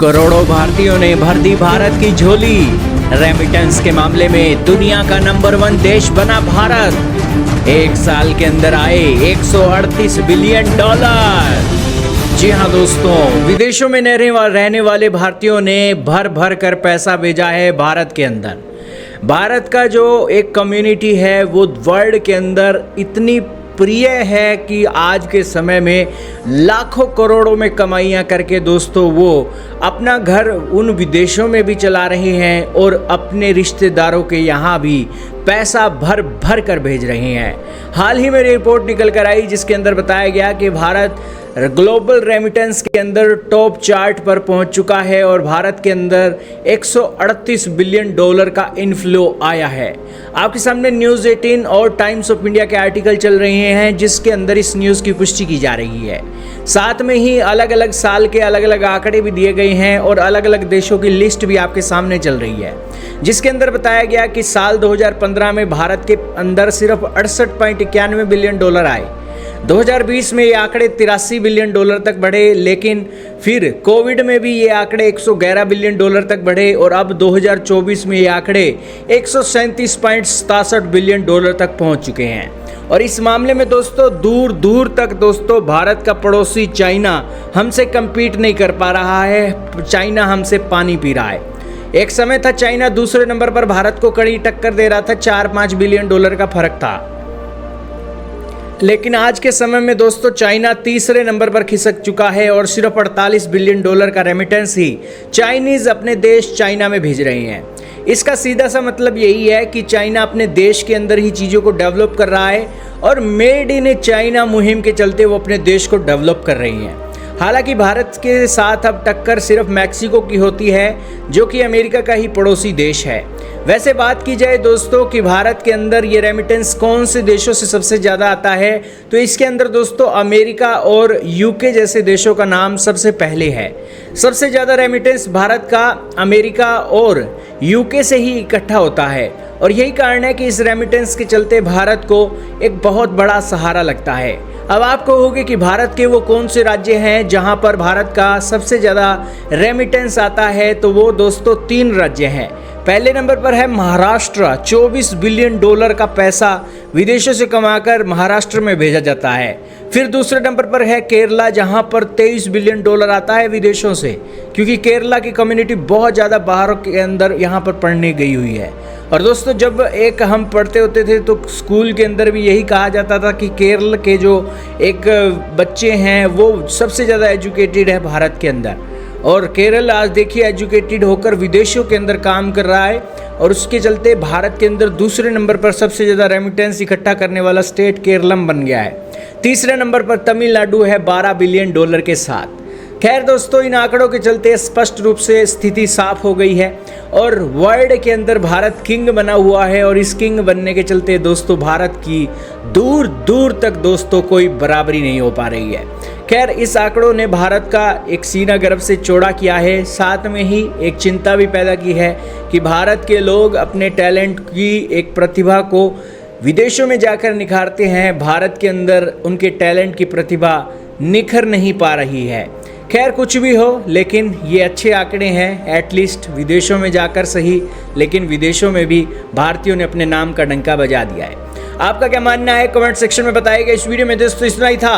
करोड़ों भारतीयों ने भर दी भारत की झोली। रेमिटेंस के मामले में दुनिया का नंबर 1 देश बना भारत। एक साल के अंदर आए 138 बिलियन डॉलर। जी हाँ दोस्तों, विदेशों में रहने वाले भारतीयों ने भर भर कर पैसा भेजा है भारत के अंदर। भारत का जो एक कम्युनिटी है वो वर्ल्ड के अंदर इतनी प्रिय है कि आज के समय में लाखों करोड़ों में कमाइयाँ करके दोस्तों वो अपना घर उन विदेशों में भी चला रहे हैं और अपने रिश्तेदारों के यहाँ भी पैसा भर भर कर भेज रहे हैं। हाल ही में रिपोर्ट निकल कर आई जिसके अंदर बताया गया कि भारत ग्लोबल रेमिटेंस के अंदर टॉप चार्ट पर पहुंच चुका है और भारत के अंदर 138 बिलियन डॉलर का इनफ्लो आया है। आपके सामने न्यूज़ 18 और टाइम्स ऑफ इंडिया के आर्टिकल चल रहे हैं जिसके अंदर इस न्यूज़ की पुष्टि की जा रही है। साथ में ही अलग अलग साल के अलग अलग आंकड़े भी दिए गए हैं और अलग अलग देशों की लिस्ट भी आपके सामने चल रही है, जिसके अंदर बताया गया कि साल 2015 में भारत के अंदर सिर्फ 68.91 बिलियन डॉलर आए। 2020 में ये आंकड़े 83 बिलियन डॉलर तक बढ़े, लेकिन फिर कोविड में भी ये आंकड़े 111 बिलियन डॉलर तक बढ़े और अब 2024 में ये आंकड़े 137.67 बिलियन डॉलर तक पहुंच चुके हैं। और इस मामले में दोस्तों दूर दूर तक दोस्तों भारत का पड़ोसी चाइना हमसे कम्पीट नहीं कर पा रहा है। चाइना हमसे पानी पी रहा है। एक समय था चाइना दूसरे नंबर पर भारत को कड़ी टक्कर दे रहा था, 4-5 बिलियन डॉलर का फर्क था। लेकिन आज के समय में दोस्तों चाइना तीसरे नंबर पर खिसक चुका है और सिर्फ 48 बिलियन डॉलर का रेमिटेंस ही चाइनीज अपने देश चाइना में भेज रहे हैं। इसका सीधा सा मतलब यही है कि चाइना अपने देश के अंदर ही चीज़ों को डेवलप कर रहा है और मेड इन चाइना मुहिम के चलते वो अपने देश को डेवलप कर रही हैं। हालांकि भारत के साथ अब टक्कर सिर्फ मैक्सिको की होती है जो कि अमेरिका का ही पड़ोसी देश है। वैसे बात की जाए दोस्तों कि भारत के अंदर ये रेमिटेंस कौन से देशों से सबसे ज़्यादा आता है, तो इसके अंदर दोस्तों अमेरिका और यूके जैसे देशों का नाम सबसे पहले है। सबसे ज़्यादा रेमिटेंस भारत का अमेरिका और यूके से ही इकट्ठा होता है और यही कारण है कि इस रेमिटेंस के चलते भारत को एक बहुत बड़ा सहारा लगता है। अब आप कहोगे कि भारत के वो कौन से राज्य हैं जहां पर भारत का सबसे ज़्यादा रेमिटेंस आता है, तो वो दोस्तों 3 राज्य हैं। पहले नंबर पर है महाराष्ट्र, 24 बिलियन डॉलर का पैसा विदेशों से कमाकर महाराष्ट्र में भेजा जाता है। फिर दूसरे नंबर पर है केरला, जहां पर 23 बिलियन डॉलर आता है विदेशों से, क्योंकि केरला की कम्युनिटी बहुत ज़्यादा बाहर के अंदर यहाँ पर पढ़ने गई हुई है। और दोस्तों जब एक हम पढ़ते होते थे तो स्कूल के अंदर भी यही कहा जाता था कि केरल के जो एक बच्चे हैं वो सबसे ज़्यादा एजुकेटेड है भारत के अंदर, और केरल आज देखिए एजुकेटेड होकर विदेशों के अंदर काम कर रहा है और उसके चलते भारत के अंदर दूसरे नंबर पर सबसे ज़्यादा रेमिटेंस इकट्ठा करने वाला स्टेट केरलम बन गया है। तीसरे नंबर पर तमिलनाडु है 12 बिलियन डॉलर के साथ। खैर दोस्तों, इन आंकड़ों के चलते स्पष्ट रूप से स्थिति साफ हो गई है और वर्ल्ड के अंदर भारत किंग बना हुआ है और इस किंग बनने के चलते दोस्तों भारत की दूर दूर तक दोस्तों कोई बराबरी नहीं हो पा रही है। खैर इस आंकड़ों ने भारत का एक सीना गर्व से चौड़ा किया है, साथ में ही एक चिंता भी पैदा की है कि भारत के लोग अपने टैलेंट की एक प्रतिभा को विदेशों में जाकर निखारते हैं, भारत के अंदर उनके टैलेंट की प्रतिभा निखर नहीं पा रही है। खैर कुछ भी हो, लेकिन ये अच्छे आंकड़े हैं, एटलीस्ट विदेशों में जाकर सही, लेकिन विदेशों में भी भारतीयों ने अपने नाम का डंका बजा दिया है। आपका क्या मानना है कमेंट सेक्शन में बताइएगा। इस वीडियो में दोस्तों इतना ही था।